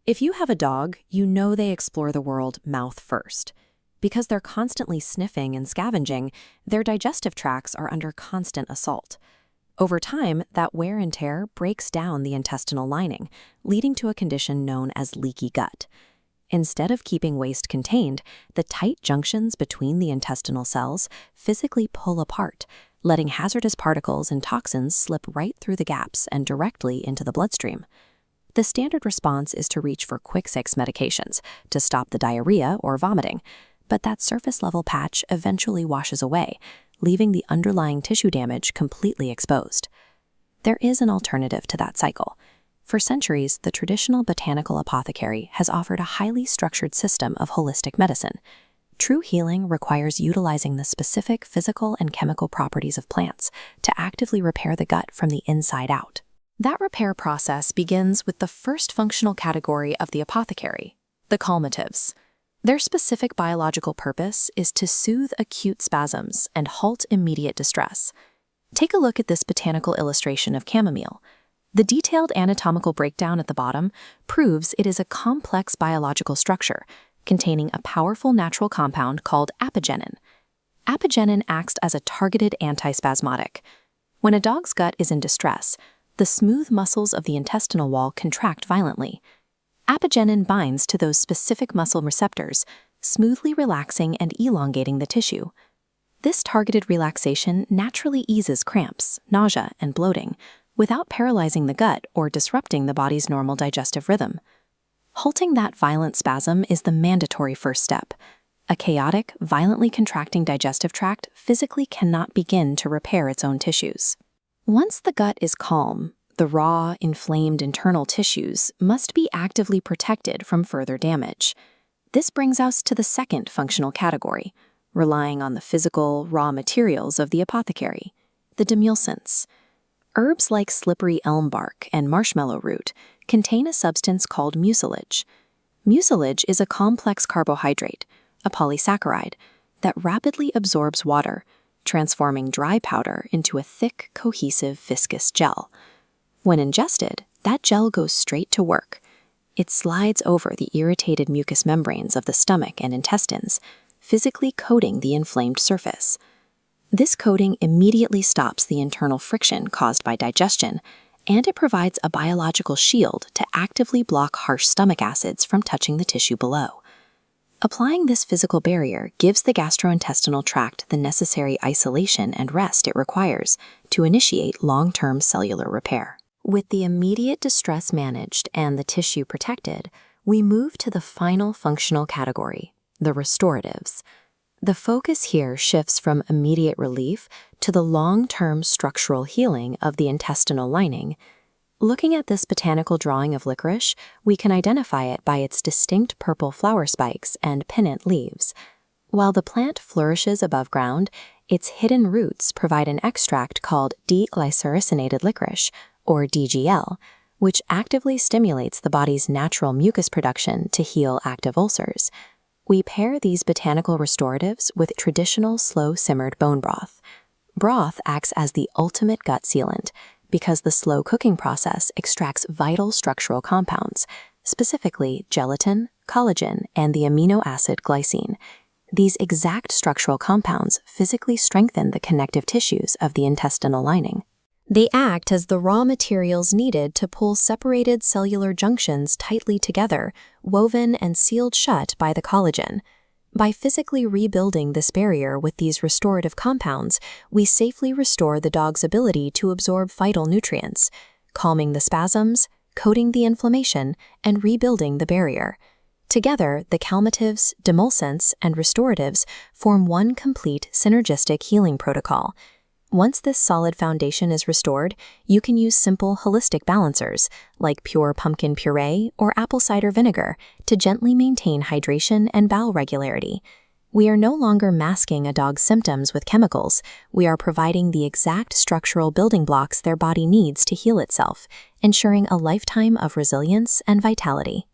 If you have a dog, you know they explore the world mouth first. Because they're constantly sniffing and scavenging, their digestive tracts are under constant assault. Over time, that wear and tear breaks down the intestinal lining, leading to a condition known as leaky gut. Instead of keeping waste contained, the tight junctions between the intestinal cells physically pull apart, letting hazardous particles and toxins slip right through the gaps and directly into the bloodstream. The standard response is to reach for quick-fix medications to stop the diarrhea or vomiting, but that surface-level patch eventually washes away, leaving the underlying tissue damage completely exposed. There is an alternative to that cycle. For centuries, the traditional botanical apothecary has offered a highly structured system of holistic medicine. True healing requires utilizing the specific physical and chemical properties of plants to actively repair the gut from the inside out. That repair process begins with the first functional category of the apothecary, the calmatives. Their specific biological purpose is to soothe acute spasms and halt immediate distress. Take a look at this botanical illustration of chamomile. The detailed anatomical breakdown at the bottom proves it is a complex biological structure containing a powerful natural compound called apigenin. Apigenin acts as a targeted antispasmodic. When a dog's gut is in distress, the smooth muscles of the intestinal wall contract violently. Apigenin binds to those specific muscle receptors, smoothly relaxing and elongating the tissue. This targeted relaxation naturally eases cramps, nausea, and bloating, without paralyzing the gut or disrupting the body's normal digestive rhythm. Halting that violent spasm is the mandatory first step. A chaotic, violently contracting digestive tract physically cannot begin to repair its own tissues. Once the gut is calm, the raw, inflamed internal tissues must be actively protected from further damage. This brings us to the second functional category, relying on the physical, raw materials of the apothecary, the demulcents. Herbs like slippery elm bark and marshmallow root contain a substance called mucilage. Mucilage is a complex carbohydrate, a polysaccharide, that rapidly absorbs water, transforming dry powder into a thick, cohesive, viscous gel. When ingested, that gel goes straight to work. It slides over the irritated mucous membranes of the stomach and intestines, physically coating the inflamed surface. This coating immediately stops the internal friction caused by digestion, and it provides a biological shield to actively block harsh stomach acids from touching the tissue below. Applying this physical barrier gives the gastrointestinal tract the necessary isolation and rest it requires to initiate long-term cellular repair. With the immediate distress managed and the tissue protected, we move to the final functional category, the restoratives. The focus here shifts from immediate relief to the long-term structural healing of the intestinal lining. Looking at this botanical drawing of licorice, we can identify it by its distinct purple flower spikes and pinnate leaves. While the plant flourishes above ground, its hidden roots provide an extract called D-glycerinated licorice, or DGL, which actively stimulates the body's natural mucus production to heal active ulcers. We pair these botanical restoratives with traditional slow-simmered bone broth. Broth acts as the ultimate gut sealant because the slow cooking process extracts vital structural compounds, specifically gelatin, collagen, and the amino acid glycine. These exact structural compounds physically strengthen the connective tissues of the intestinal lining. They act as the raw materials needed to pull separated cellular junctions tightly together, woven and sealed shut by the collagen. By physically rebuilding this barrier with these restorative compounds, we safely restore the dog's ability to absorb vital nutrients, calming the spasms, coating the inflammation, and rebuilding the barrier. Together, the calmatives, demulcents, and restoratives form one complete synergistic healing protocol. Once this solid foundation is restored, you can use simple holistic balancers, like pure pumpkin puree or apple cider vinegar, to gently maintain hydration and bowel regularity. We are no longer masking a dog's symptoms with chemicals. We are providing the exact structural building blocks their body needs to heal itself, ensuring a lifetime of resilience and vitality.